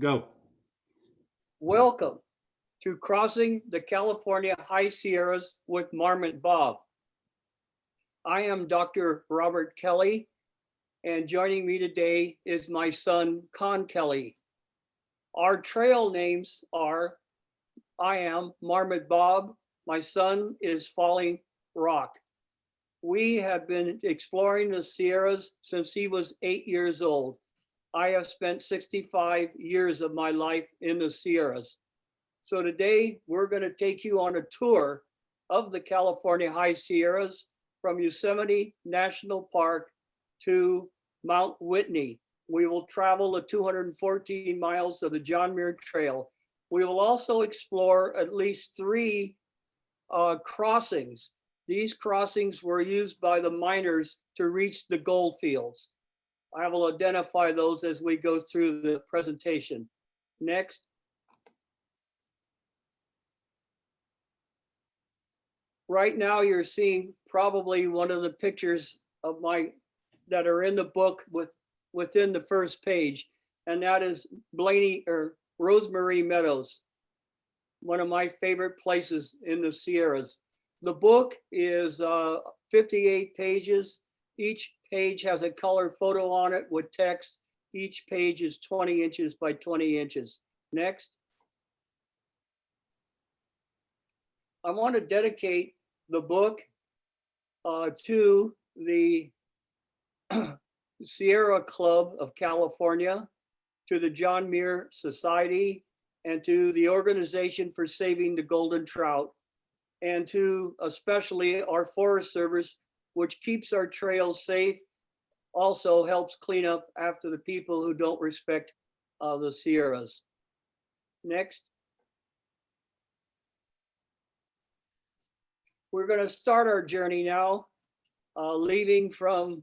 Go. Welcome to Crossing the California High Sierras with Marmot Bob. I am Dr. Robert Kelley, and joining me today is my son, Kelley. Our trail names are, I am Marmot Bob, my son is Falling Rock. We have been exploring the Sierras since he was 8 years old. I have spent 65 years of my life in the Sierras. So today we're going to take you on a tour of the California High Sierras from Yosemite National Park to Mount Whitney. We will travel the 214 miles of the John Muir Trail. We will also explore at least three crossings. These crossings were used by the miners to reach the gold fields. I will identify those as we go through the presentation. Next. Right now you're seeing probably one of the pictures of that are in the book within the first page, and that is Rosemary Meadows, one of my favorite places in the Sierras. The book is 58 pages. Each page has a color photo on it with text. Each page is 20 inches by 20 inches. Next. I want to dedicate the book to the Sierra Club of California, to the John Muir Society, and to the Organization for Saving the Golden Trout, and to especially our Forest Service, which keeps our trails safe, also helps clean up after the people who don't respect the Sierras. Next. We're going to start our journey now, leaving from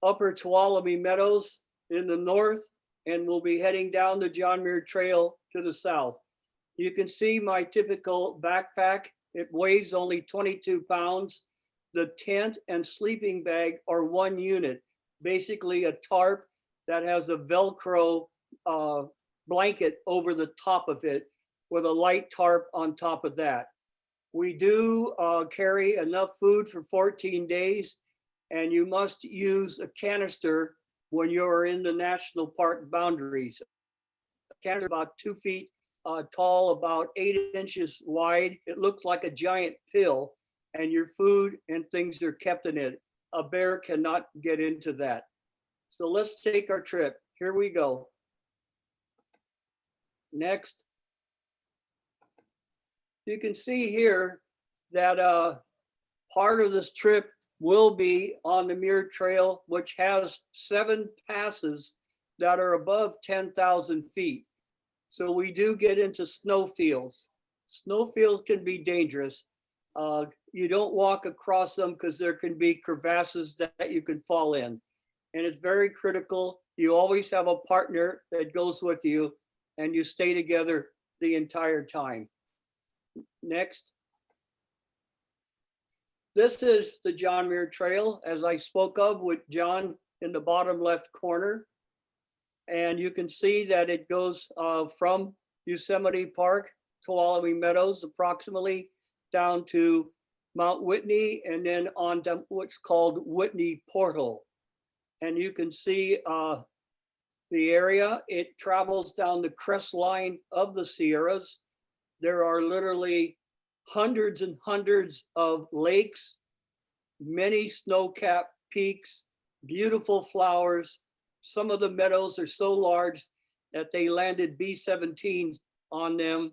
Upper Tuolumne Meadows in the north, and we'll be heading down the John Muir Trail to the south. You can see my typical backpack. It weighs only 22 pounds. The tent and sleeping bag are one unit, basically a tarp that has a Velcro blanket over the top of it with a light tarp on top of that. We do carry enough food for 14 days, and you must use a canister when you're in the national park boundaries. A canister about 2 feet tall, about 8 inches wide. It looks like a giant pill, and your food and things are kept in it. A bear cannot get into that. So let's take our trip. Here we go. Next. You can see here that part of this trip will be on the Muir Trail, which has 7 passes that are above 10,000 feet. So we do get into snowfields. Snowfields can be dangerous. You don't walk across them because there can be crevasses that you can fall in. And it's very critical. You always have a partner that goes with you, and you stay together the entire time. Next. This is the John Muir Trail, as I spoke of, with John in the bottom left corner. And you can see that it goes from Yosemite Park, Tuolumne Meadows, approximately down to Mount Whitney, and then on to what's called Whitney Portal. And you can see the area. It travels down the crest line of the Sierras. There are literally hundreds and hundreds of lakes, many snow-capped peaks, beautiful flowers. Some of the meadows are so large that they landed B-17 on them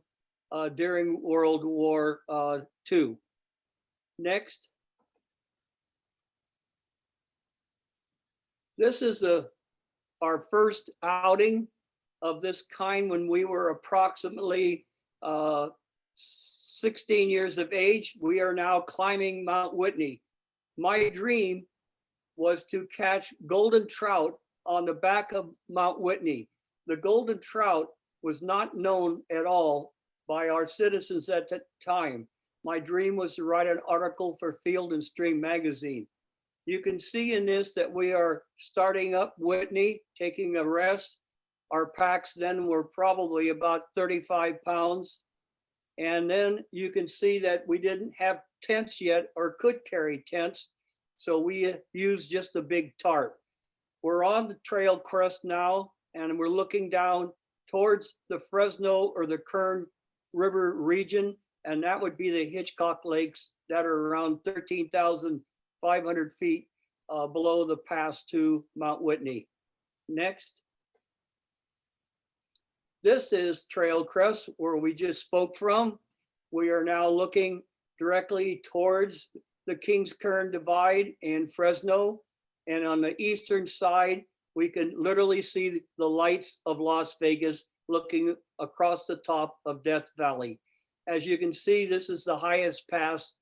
during World War II. Next. This is our first outing of this kind when we were approximately 16 years of age. We are now climbing Mount Whitney. My dream was to catch golden trout on the back of Mount Whitney. The golden trout was not known at all by our citizens at that time. My dream was to write an article for Field and Stream magazine. You can see in this that we are starting up Whitney, taking a rest. Our packs then were probably about 35 pounds. And then you can see that we didn't have tents yet or could carry tents. So we used just a big tarp. We're on the trail crest now, and we're looking down towards the Fresno or the Kern River region. And that would be the Hitchcock Lakes that are around 13,500 feet below the pass to Mount Whitney. Next. This is Trail Crest, where we just spoke from. We are now looking directly towards the Kings Kern Divide in Fresno. And on the eastern side, we can literally see the lights of Las Vegas looking across the top of Death Valley. As you can see, this is the highest pass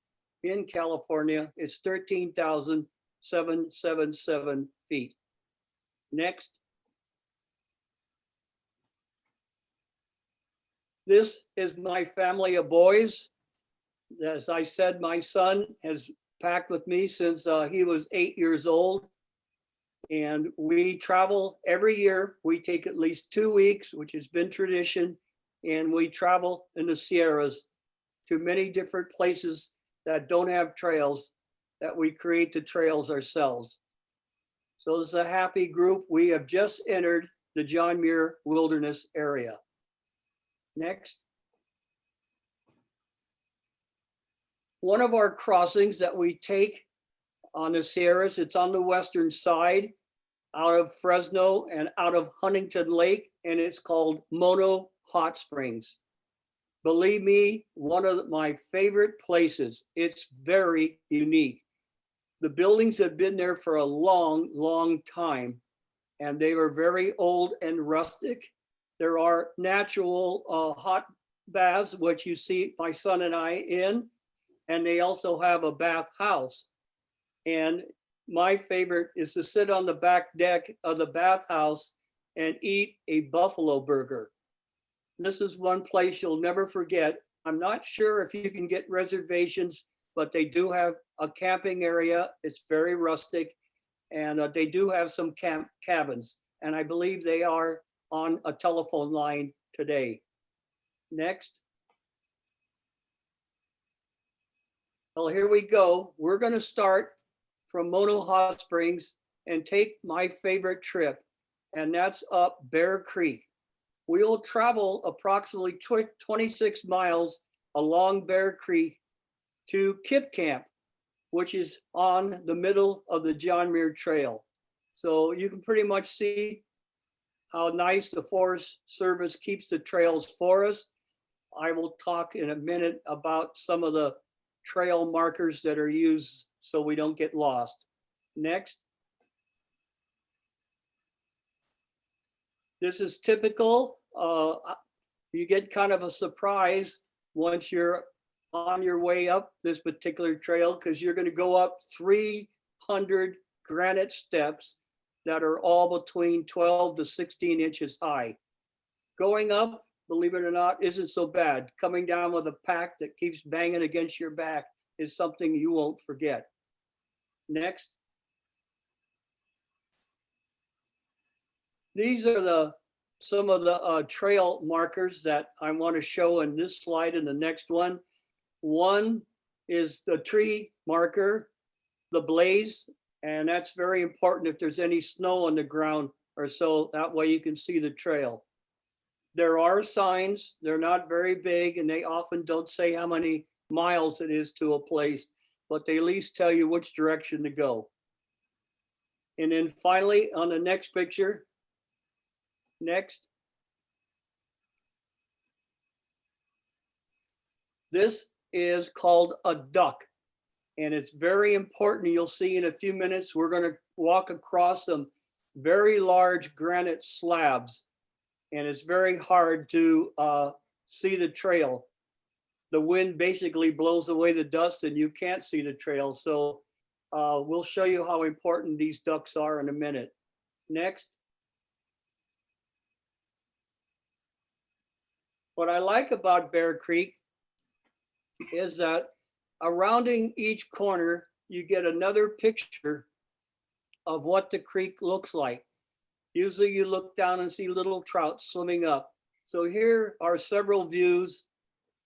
in California. It's 13,777 feet. Next. This is my family of boys. As I said, my son has packed with me since he was 8 years old. And we travel every year. We take at least 2 weeks, which has been tradition. And we travel in the Sierras to many different places that don't have trails, that we create the trails ourselves. So this is a happy group. We have just entered the John Muir Wilderness area. Next. One of our crossings that we take on the Sierras, it's on the western side, out of Fresno and out of Huntington Lake, and it's called Mono Hot Springs. Believe me, one of my favorite places. It's very unique. The buildings have been there for a long, long time, and they were very old and rustic. There are natural hot baths, which you see my son and I in, and they also have a bath house. And my favorite is to sit on the back deck of the bathhouse and eat a buffalo burger. This is one place you'll never forget. I'm not sure if you can get reservations, but they do have a camping area. It's very rustic, and they do have some cabins, and I believe they are on a telephone line today. Next. Well, here we go. We're going to start from Mono Hot Springs and take my favorite trip, and that's up Bear Creek. We'll travel approximately 26 miles along Bear Creek to Kip Camp, which is on the middle of the John Muir Trail. So you can pretty much see how nice the Forest Service keeps the trails for us. I will talk in a minute about some of the trail markers that are used so we don't get lost. Next. This is typical. You get kind of a surprise once you're on your way up this particular trail, because you're going to go up 300 granite steps that are all between 12 to 16 inches high. Going up, believe it or not, isn't so bad. Coming down with a pack that keeps banging against your back is something you won't forget. Next. These are some of the trail markers that I want to show in this slide and the next one. One is the tree marker, the blaze, and that's very important if there's any snow on the ground or so, that way you can see the trail. There are signs, they're not very big, and they often don't say how many miles it is to a place, but they at least tell you which direction to go. And then finally, on the next picture, next. This is called a duck, and it's very important. You'll see in a few minutes, we're going to walk across some very large granite slabs, and it's very hard to see the trail. The wind basically blows away the dust and you can't see the trail. So we'll show you how important these ducks are in a minute. Next. What I like about Bear Creek is that surrounding each corner, you get another picture of what the creek looks like. Usually you look down and see little trout swimming up. So here are several views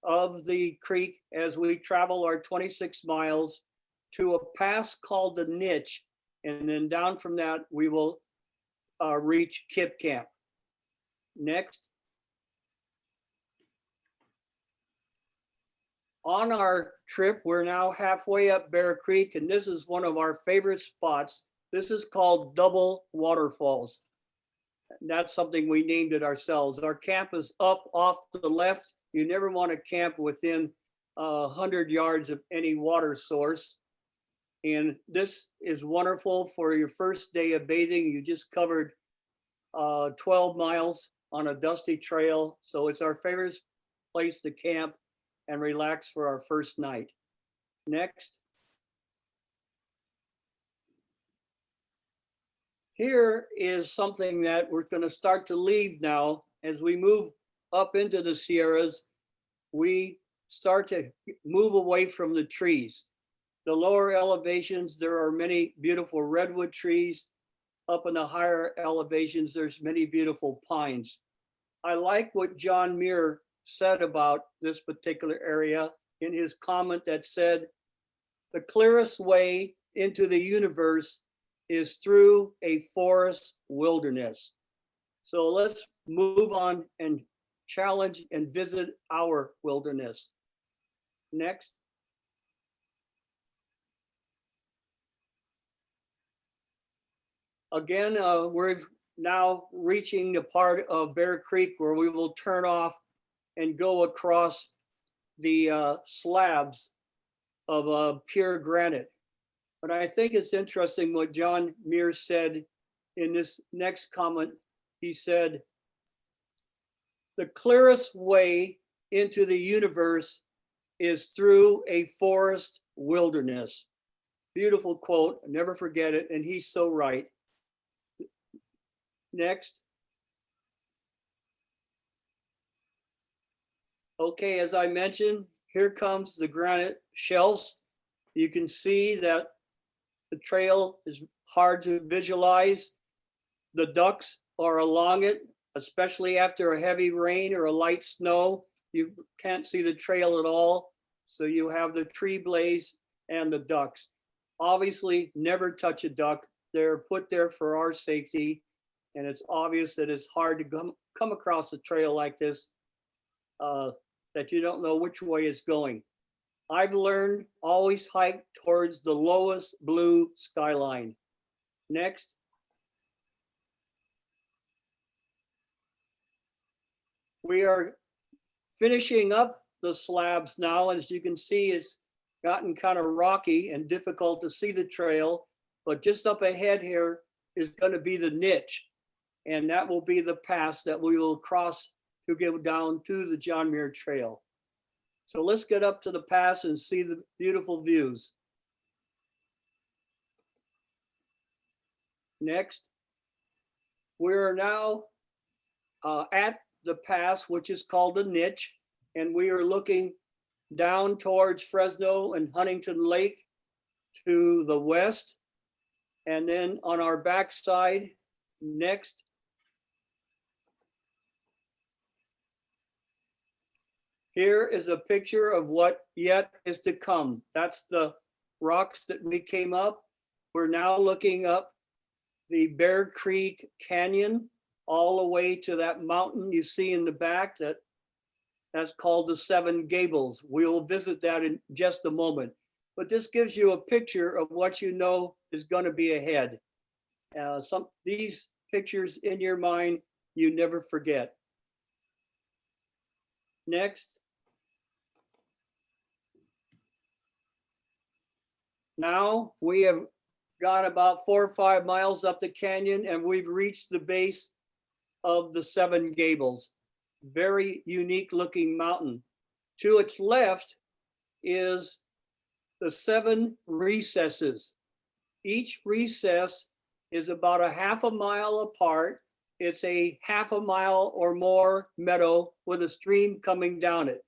of the creek as we travel our 26 miles to a pass called the Niche. And then down from that, we will reach Kip Camp. Next. On our trip, we're now halfway up Bear Creek, and this is one of our favorite spots. This is called Double Waterfalls. And that's something we named it ourselves. Our camp is up off to the left. You never want to camp within 100 yards of any water source. And this is wonderful for your first day of bathing. You just covered 12 miles on a dusty trail. So it's our favorite place to camp and relax for our first night. Next. Here is something that we're going to start to leave now. As we move up into the Sierras, we start to move away from the trees. The lower elevations, there are many beautiful redwood trees. Up in the higher elevations, there's many beautiful pines. I like what John Muir said about this particular area in his comment that said, the clearest way into the universe is through a forest wilderness. So let's move on and challenge and visit our wilderness. Next. Again, we're now reaching the part of Bear Creek where we will turn off and go across the slabs of pure granite. But I think it's interesting what John Muir said in this next comment. He said, the clearest way into the universe is through a forest wilderness. Beautiful quote, never forget it, and he's so right. Next. Okay, as I mentioned, here comes the granite shelves. You can see that the trail is hard to visualize. The ducks are along it, especially after a heavy rain or a light snow. You can't see the trail at all. So you have the tree blaze and the ducks. Obviously, never touch a duck. They're put there for our safety. And it's obvious that it's hard to come across a trail like this that you don't know which way it's going. I've learned always hike towards the lowest blue skyline. Next. We are finishing up the slabs now. As you can see, it's gotten kind of rocky and difficult to see the trail, but just up ahead here is going to be the Niche. And that will be the pass that we will cross to go down to the John Muir Trail. So let's get up to the pass and see the beautiful views. Next. We're now at the pass, which is called the Niche, and we are looking down towards Fresno and Huntington Lake to the west. And then on our backside, next. Here is a picture of what yet is to come. That's the rocks that we came up. We're now looking up the Bear Creek Canyon all the way to that mountain you see in the back that's called the Seven Gables. We'll visit that in just a moment. But this gives you a picture of what you know is going to be ahead. These pictures in your mind, you never forget. Next. Now we have gone about 4 or 5 miles up the canyon and we've reached the base of the Seven Gables. Very unique looking mountain. To its left is the 7 recesses. Each recess is about a half a mile apart. It's a half a mile or more meadow with a stream coming down it.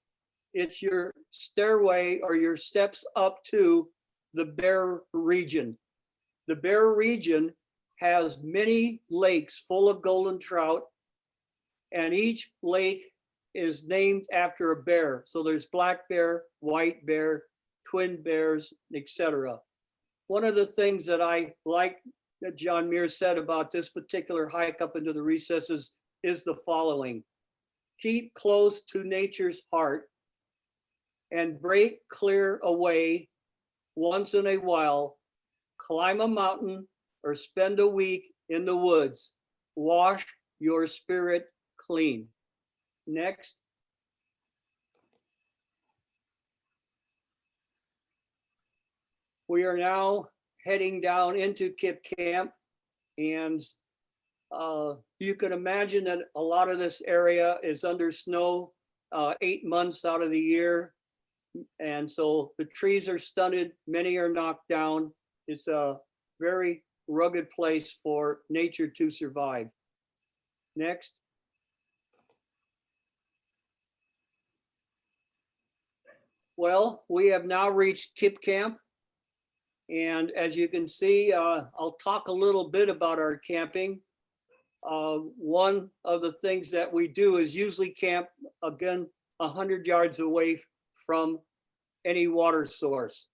It's your stairway or your steps up to the Bear region. The Bear region has many lakes full of golden trout, and each lake is named after a bear. So there's black bear, white bear, twin bears, etc. One of the things that I like that John Muir said about this particular hike up into the recesses is the following: keep close to nature's heart and break clear away once in a while. Climb a mountain or spend a week in the woods. Wash your spirit clean. Next. We are now heading down into Kip Camp, and you can imagine that a lot of this area is under snow 8 months out of the year. And so the trees are stunted, many are knocked down. It's a very rugged place for nature to survive. Next. Well, we have now reached Kip Camp. And as you can see, I'll talk a little bit about our camping. One of the things that we do is usually camp, again, 100 yards away from any water source.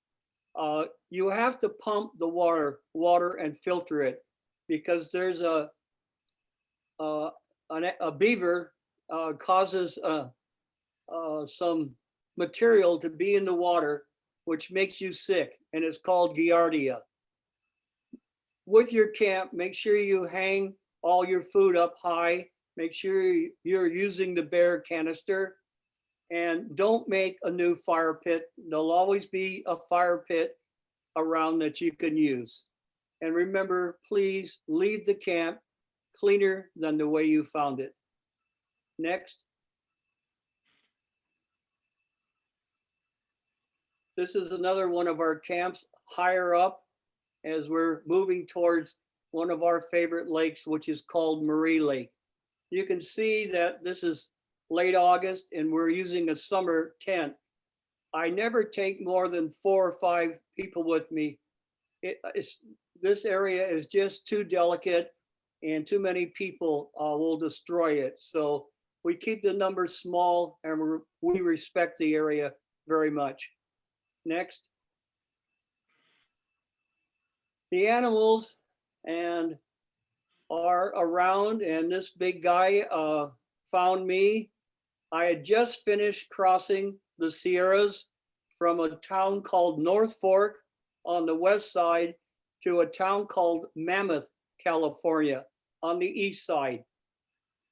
You have to pump the water and filter it, because there's a beaver causes some material to be in the water, which makes you sick, and it's called giardia. With your camp, make sure you hang all your food up high. Make sure you're using the bear canister, and don't make a new fire pit. There'll always be a fire pit around that you can use. And remember, please leave the camp cleaner than the way you found it. Next. This is another one of our camps higher up as we're moving towards one of our favorite lakes, which is called Marie Lake. You can see that this is late August and we're using a summer tent. I never take more than 4 or 5 people with me. This area is just too delicate, and too many people will destroy it. So we keep the numbers small, and we respect the area very much. Next. The animals and are around, and this big guy found me. I had just finished crossing the Sierras from a town called North Fork on the west side to a town called Mammoth, California on the east side.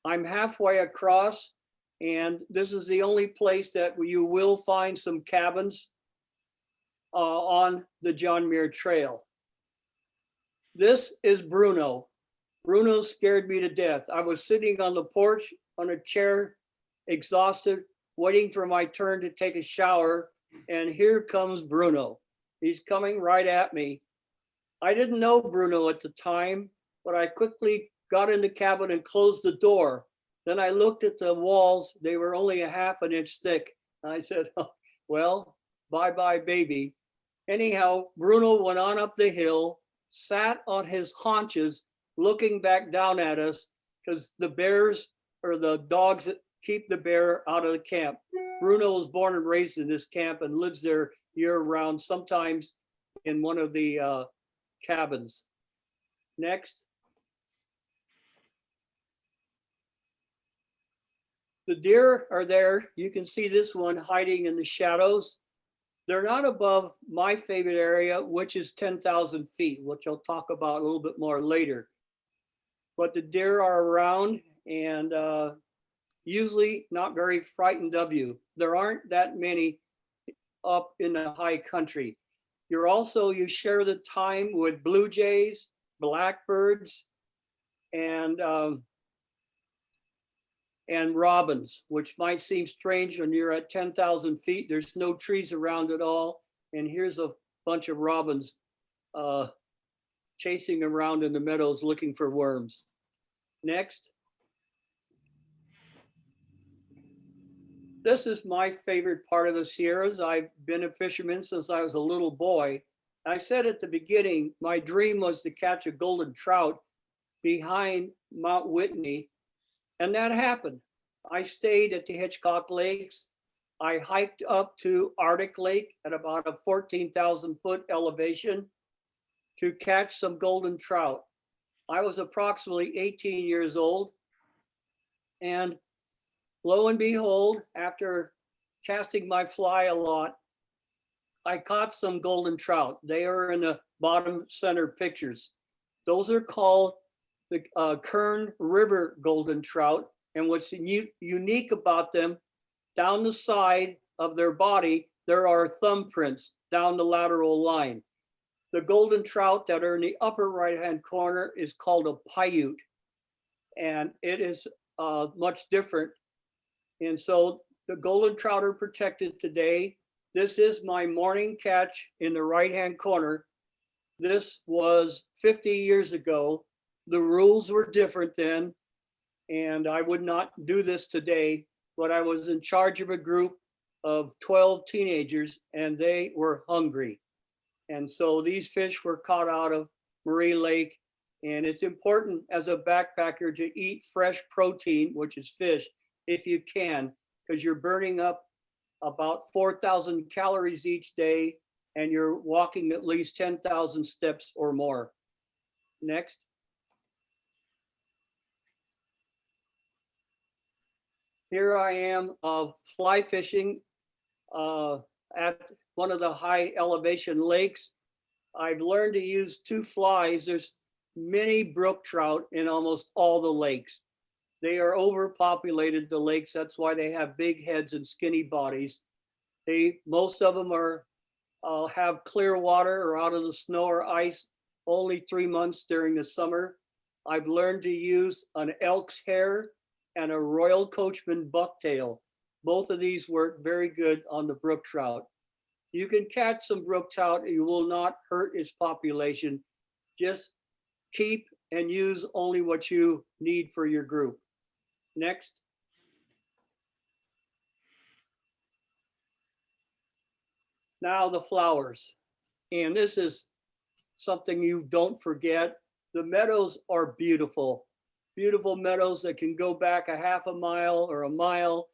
I'm halfway across, and this is the only place that you will find some cabins on the John Muir Trail. This is Bruno. Bruno scared me to death. I was sitting on the porch on a chair, exhausted, waiting for my turn to take a shower, and here comes Bruno. He's coming right at me. I didn't know Bruno at the time, but I quickly got in the cabin and closed the door. Then I looked at the walls. They were only a ½ an inch thick. And I said, oh, well, bye-bye, baby. Anyhow, Bruno went on up the hill, sat on his haunches, looking back down at us, because the bears or the dogs that keep the bear out of the camp. Bruno was born and raised in this camp and lives there year round, sometimes in one of the cabins. Next. The deer are there. You can see this one hiding in the shadows. They're not above my favorite area, which is 10,000 feet, which I'll talk about a little bit more later. But the deer are around, and usually not very frightened of you. There aren't that many up in the high country. You share the time with blue jays, blackbirds, and robins, which might seem strange when you're at 10,000 feet. There's no trees around at all. And here's a bunch of robins chasing around in the meadows looking for worms. Next. This is my favorite part of the Sierras. I've been a fisherman since I was a little boy. I said at the beginning, my dream was to catch a golden trout behind Mount Whitney, and that happened. I stayed at the Hitchcock Lakes. I hiked up to Arctic Lake at about a 14,000 foot elevation to catch some golden trout. I was approximately 18 years old, and lo and behold, after casting my fly a lot, I caught some golden trout. They are in the bottom center pictures. Those are called the Kern River golden trout. And what's unique about them, down the side of their body, there are thumbprints down the lateral line. The golden trout that are in the upper right-hand corner is called a Paiute, and it is much different. And so the golden trout are protected today. This is my morning catch in the right-hand corner. This was 50 years ago. The rules were different then, and I would not do this today, but I was in charge of a group of 12 teenagers, and they were hungry. And so these fish were caught out of Marie Lake, and it's important as a backpacker to eat fresh protein, which is fish, if you can, because you're burning up about 4,000 calories each day, and you're walking at least 10,000 steps or more. Next. Here I am fly fishing at one of the high elevation lakes. I've learned to use two flies. There's many brook trout in almost all the lakes. They are overpopulated, the lakes. That's why they have big heads and skinny bodies. Most of them are have clear water or out of the snow or ice only 3 months during the summer. I've learned to use an elk's hair and a Royal Coachman bucktail. Both of these work very good on the brook trout. You can catch some brook trout. You will not hurt its population. Just keep and use only what you need for your group. Next. Now the flowers. And this is something you don't forget. The meadows are beautiful. Beautiful meadows that can go back a half a mile or a mile,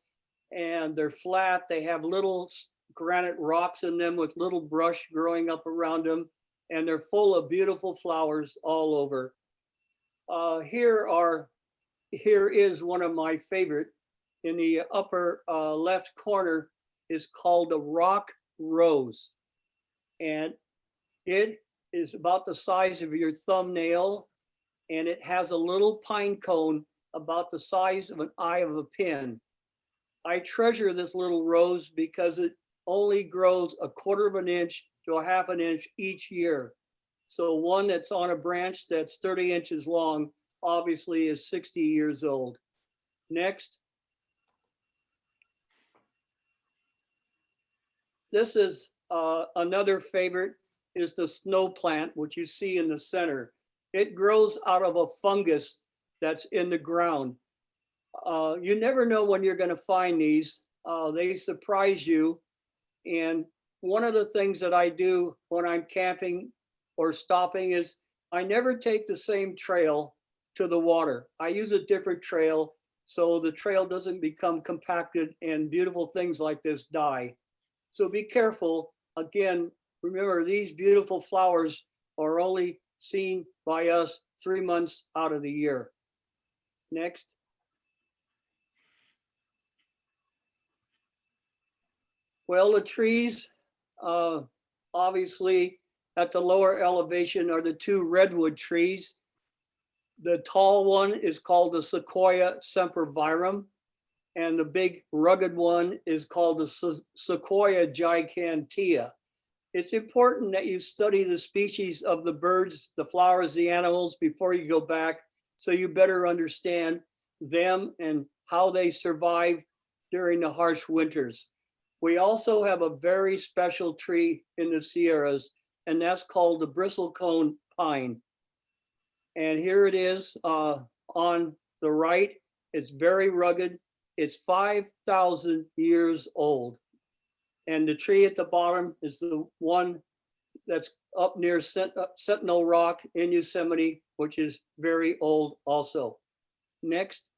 and they're flat. They have little granite rocks in them with little brush growing up around them, and they're full of beautiful flowers all over. Here is one of my favorite. In the upper left corner is called the rock rose, and it is about the size of your thumbnail, and it has a little pine cone about the size of an eye of a pin. I treasure this little rose because it only grows 1/4 of an inch to a half an inch each year. So one that's on a branch that's 30 inches long obviously is 60 years old. Next. This is another favorite, is the snow plant, which you see in the center. It grows out of a fungus that's in the ground. You never know when you're going to find these. They surprise you. And one of the things that I do when I'm camping or stopping is I never take the same trail to the water. I use a different trail so the trail doesn't become compacted and beautiful things like this die. So be careful. Again, remember, these beautiful flowers are only seen by us 3 months out of the year. Next. Well, the trees, obviously at the lower elevation are the 2 redwood trees. The tall one is called the Sequoia sempervirem, and the big rugged one is called the Sequoia gigantea. It's important that you study the species of the birds, the flowers, the animals before you go back, so you better understand them and how they survive during the harsh winters. We also have a very special tree in the Sierras, and that's called the bristlecone pine. And here it is on the right. It's very rugged. It's 5,000 years old. And the tree at the bottom is the one that's up near Sentinel Rock in Yosemite, which is very old also. Next.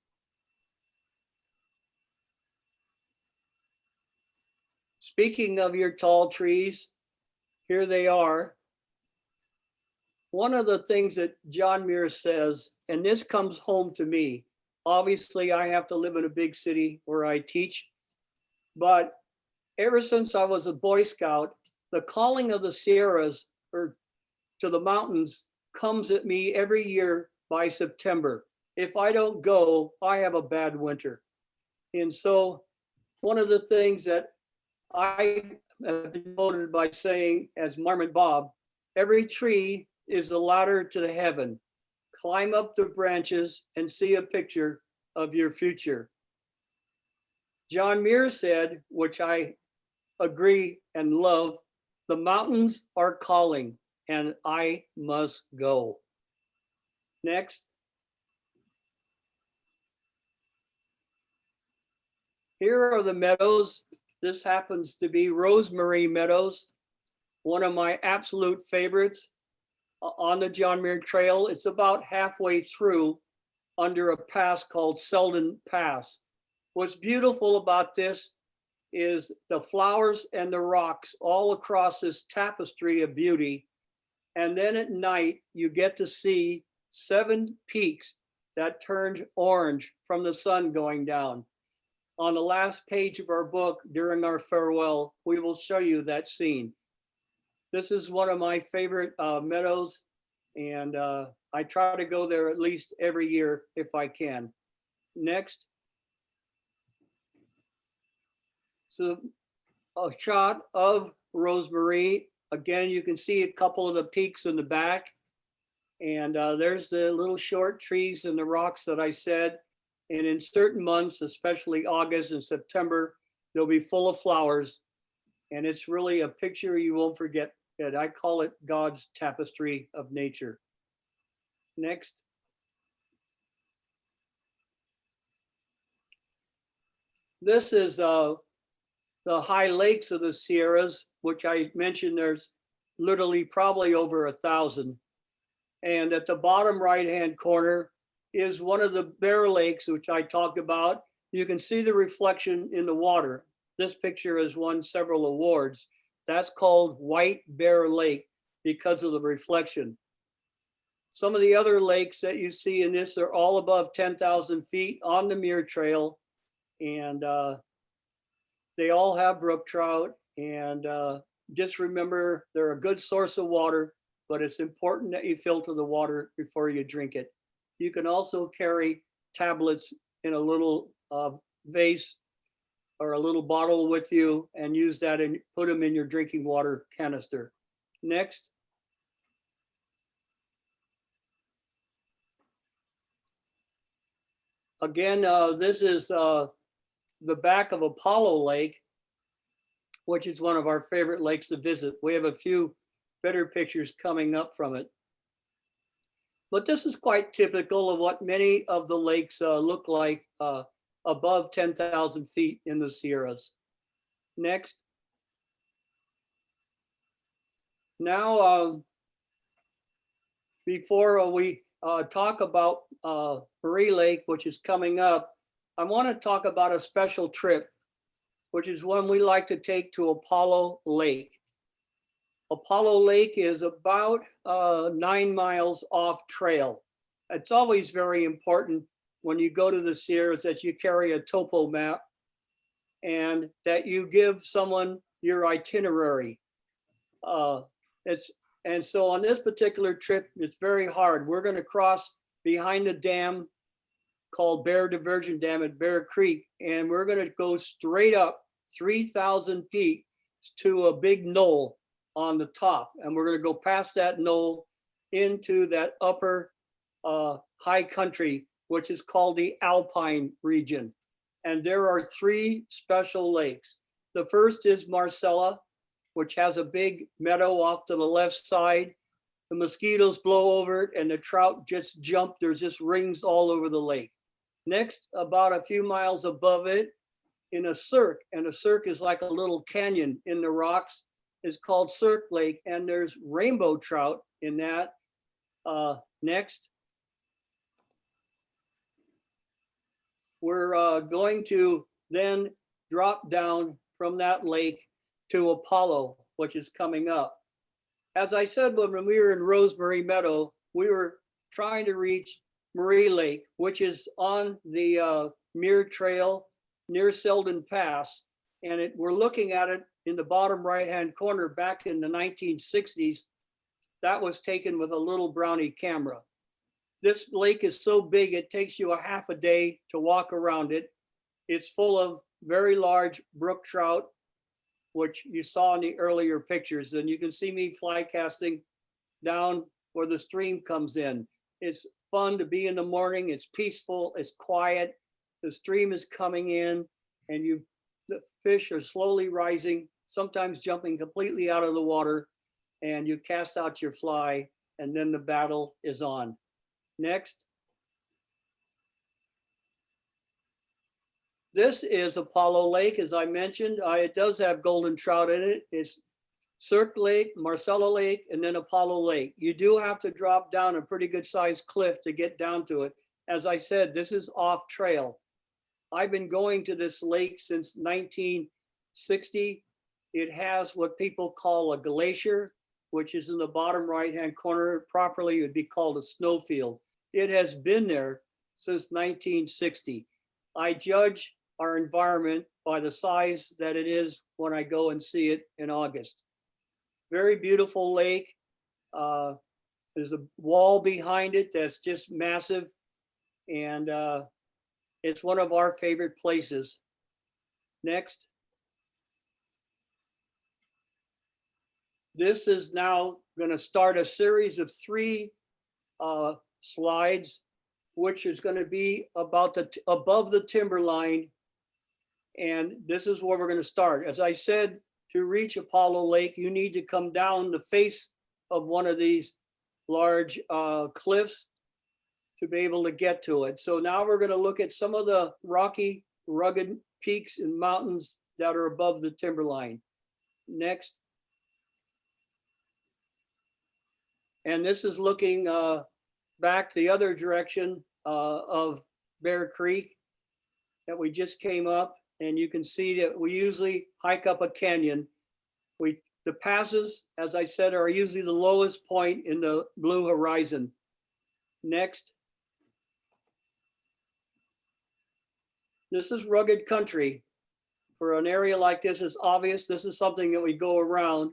Speaking of your tall trees, here they are. One of the things that John Muir says, and this comes home to me, obviously I have to live in a big city where I teach, but ever since I was a Boy Scout, the calling of the Sierras or to the mountains comes at me every year by September. If I don't go, I have a bad winter. And so one of the things that I have been quoted by saying, as Marmot Bob, every tree is a ladder to the heaven. Climb up the branches and see a picture of your future. John Muir said, which I agree and love, the mountains are calling and I must go. Next. Here are the meadows. This happens to be Rosemary Meadows, one of my absolute favorites on the John Muir Trail. It's about halfway through under a pass called Selden Pass. What's beautiful about this is the flowers and the rocks all across this tapestry of beauty. And then at night, you get to see 7 peaks that turned orange from the sun going down. On the last page of our book, during our farewell, we will show you that scene. This is one of my favorite meadows, and I try to go there at least every year if I can. Next. So a shot of Rosemary. Again, you can see a couple of the peaks in the back. And there's the little short trees and the rocks that I said. And in certain months, especially August and September, they'll be full of flowers. And it's really a picture you won't forget. And I call it God's tapestry of nature. Next. This is the high lakes of the Sierras, which I mentioned there's literally probably over 1,000. And at the bottom right-hand corner is one of the Bear Lakes, which I talked about. You can see the reflection in the water. This picture has won several awards. That's called White Bear Lake because of the reflection. Some of the other lakes that you see in this are all above 10,000 feet on the Muir Trail. And they all have brook trout. And just remember, they're a good source of water, but it's important that you filter the water before you drink it. You can also carry tablets in a little vase or a little bottle with you and use that and put them in your drinking water canister. Next. Again, this is the back of Apollo Lake, which is one of our favorite lakes to visit. We have a few better pictures coming up from it. But this is quite typical of what many of the lakes look like above 10,000 feet in the Sierras. Next. Now, before we talk about Marie Lake, which is coming up, I want to talk about a special trip, which is one we like to take to Apollo Lake. Apollo Lake is about 9 miles off trail. It's always very important when you go to the Sierras that you carry a topo map and that you give someone your itinerary. And so on this particular trip, it's very hard. We're going to cross behind a dam called Bear Diversion Dam at Bear Creek, and we're going to go straight up 3,000 feet to a big knoll on the top. And we're going to go past that knoll into that upper high country, which is called the Alpine region. And there are 3 special lakes. The first is Marcella, which has a big meadow off to the left side. The mosquitoes blow over it and the trout just jump. There's just rings all over the lake. Next, about a few miles above it, in a cirque, and a cirque is like a little canyon in the rocks. is called Cirque Lake, and there's rainbow trout in that. Next. We're going to then drop down from that lake to Apollo, which is coming up. As I said, when we were in Rosemary Meadow, we were trying to reach Marie Lake, which is on the Muir Trail near Selden Pass. And we're looking at it in the bottom right-hand corner back in the 1960s. That was taken with a little brownie camera. This lake is so big, it takes you a half a day to walk around it. It's full of very large brook trout, which you saw in the earlier pictures. And you can see me fly casting down where the stream comes in. It's fun to be in the morning. It's peaceful, it's quiet. The stream is coming in and the fish are slowly rising, sometimes jumping completely out of the water, and you cast out your fly and then the battle is on. Next. This is Apollo Lake, as I mentioned. It does have golden trout in it. It's Cirque Lake, Marcella Lake, and then Apollo Lake. You do have to drop down a pretty good sized cliff to get down to it. As I said, this is off trail. I've been going to this lake since 1960. It has what people call a glacier, which is in the bottom right-hand corner. Properly, it would be called a snowfield. It has been there since 1960. I judge our environment by the size that it is when I go and see it in August. Very beautiful lake. There's a wall behind it that's just massive. And it's one of our favorite places. Next. This is now going to start a series of 3 slides, which is going to be about above the timberline. And this is where we're going to start. As I said, to reach Apollo Lake, you need to come down the face of one of these large cliffs to be able to get to it. So now we're going to look at some of the rocky, rugged peaks and mountains that are above the timberline. Next. And this is looking back the other direction of Bear Creek that we just came up. And you can see that we usually hike up a canyon. The passes, as I said, are usually the lowest point in the blue horizon. Next. This is rugged country. For an area like this, it's obvious this is something that we go around,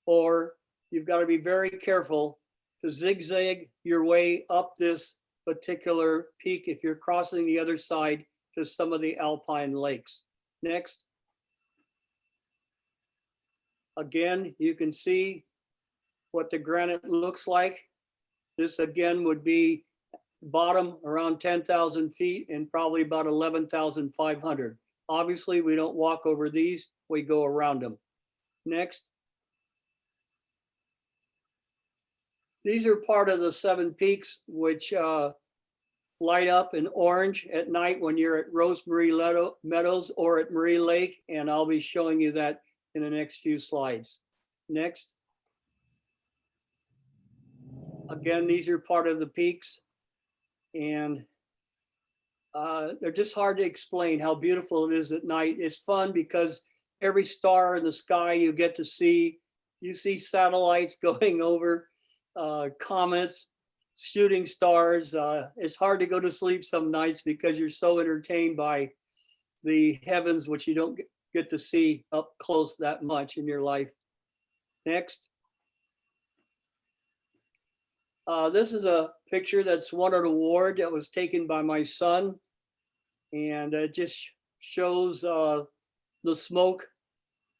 or you've got to be very careful to zigzag your way up this particular peak if you're crossing the other side to some of the alpine lakes. Next. Again, you can see what the granite looks like. This again would be bottom around 10,000 feet and probably about 11,500. Obviously, we don't walk over these, we go around them. Next. These are part of the 7 peaks, which light up in orange at night when you're at Rosemary Meadows or at Marie Lake, and I'll be showing you that in the next few slides. Next. Again, these are part of the peaks, and they're just hard to explain how beautiful it is at night. It's fun because every star in the sky you get to see, you see satellites going over, comets, shooting stars. It's hard to go to sleep some nights because you're so entertained by the heavens, which you don't get to see up close that much in your life. Next. This is a picture that's won an award that was taken by my son, and it just shows the smoke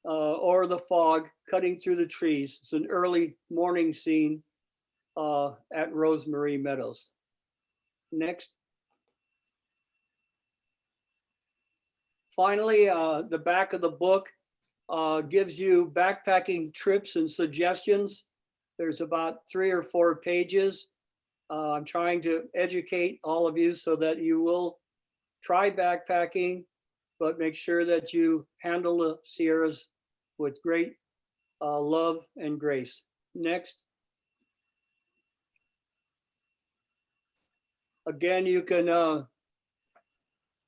or the fog cutting through the trees. It's an early morning scene at Rosemary Meadows. Next. Finally, the back of the book gives you backpacking trips and suggestions. There's about 3 or 4 pages. I'm trying to educate all of you so that you will try backpacking, but make sure that you handle the Sierras with great love and grace. Next. Again, you can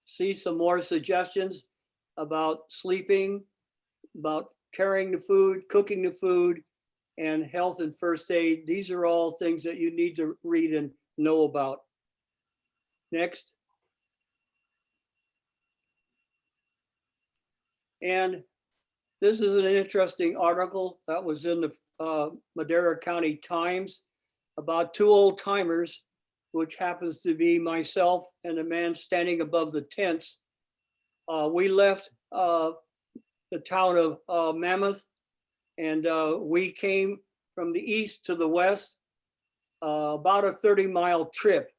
see some more suggestions about sleeping, about carrying the food, cooking the food, and health and first aid. These are all things that you need to read and know about. Next. And this is an interesting article that was in the Madera County Times about two old timers, which happens to be myself and the man standing above the tents. We left the town of Mammoth, and we came from the east to the west, about a 30-mile trip.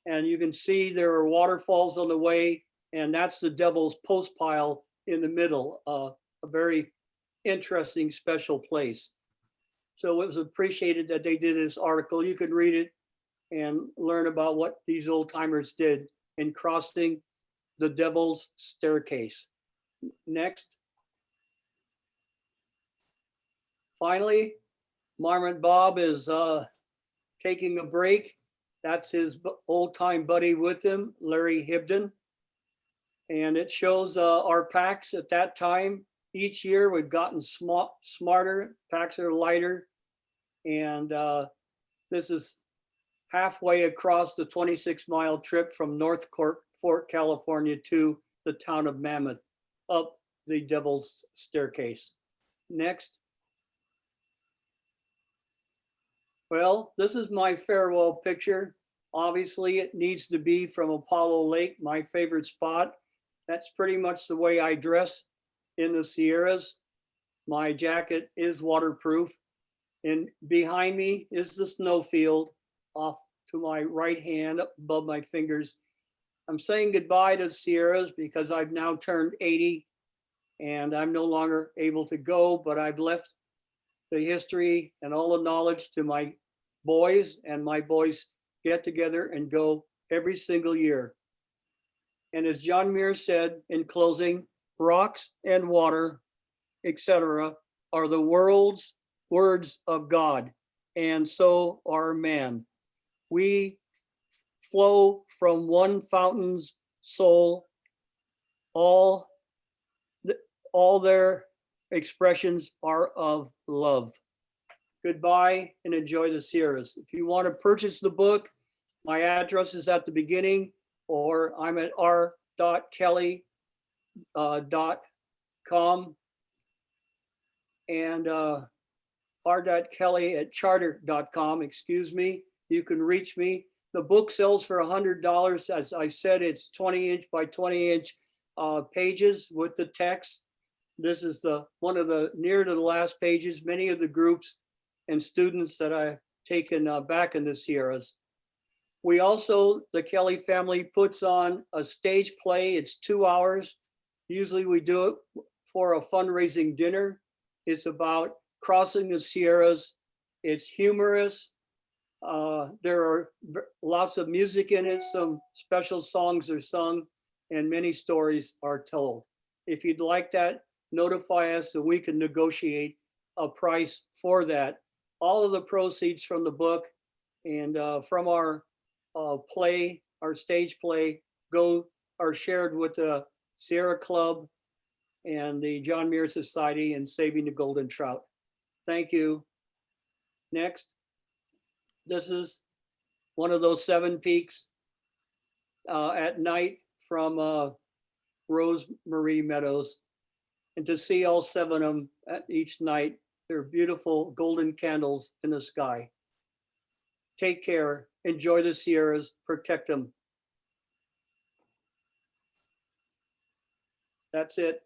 And you can see there are waterfalls on the way, and that's the Devil's Post Pile in the middle, a very interesting, special place. So it was appreciated that they did this article. You can read it and learn about what these old timers did in crossing the Devil's Staircase. Next. Finally, Marmot Bob is taking a break. That's his old time buddy with him, Larry Hibden. And it shows our packs at that time. Each year we've gotten smarter, packs are lighter. And this is halfway across the 26-mile trip from North Fork, California to the town of Mammoth, up the Devil's Staircase. Next. Well, this is my farewell picture. Obviously, it needs to be from Apollo Lake, my favorite spot. That's pretty much the way I dress in the Sierras. My jacket is waterproof. And behind me is the snowfield off to my right hand above my fingers. I'm saying goodbye to Sierras because I've now turned 80 and I'm no longer able to go, but I've left the history and all the knowledge to my boys, and my boys get together and go every single year. And as John Muir said in closing, rocks and water, etc., are the world's words of God, and so are man. We flow from one fountain's soul. All their expressions are of love. Goodbye and enjoy the Sierras. If you want to purchase the book, my address is at the beginning, or I'm at r.kelley.com and r.kelley@charter.com, excuse me. You can reach me. The book sells for $100. As I said, it's 20-inch by 20-inch pages with the text. This is one of the near to the last pages. Many of the groups and students that I've taken back in the Sierras. We also, the Kelley family puts on a stage play. It's 2 hours. Usually we do it for a fundraising dinner. It's about crossing the Sierras. It's humorous. There are lots of music in it. Some special songs are sung and many stories are told. If you'd like that, notify us so we can negotiate a price for that. All of the proceeds from the book and from our play, our stage play, are shared with the Sierra Club and the John Muir Society and Saving the Golden Trout. Thank you. Next. This is one of those 7 peaks at night from Rosemarie Meadows. And to see all 7 of them each night, they're beautiful golden candles in the sky. Take care, enjoy the Sierras, protect them. That's it.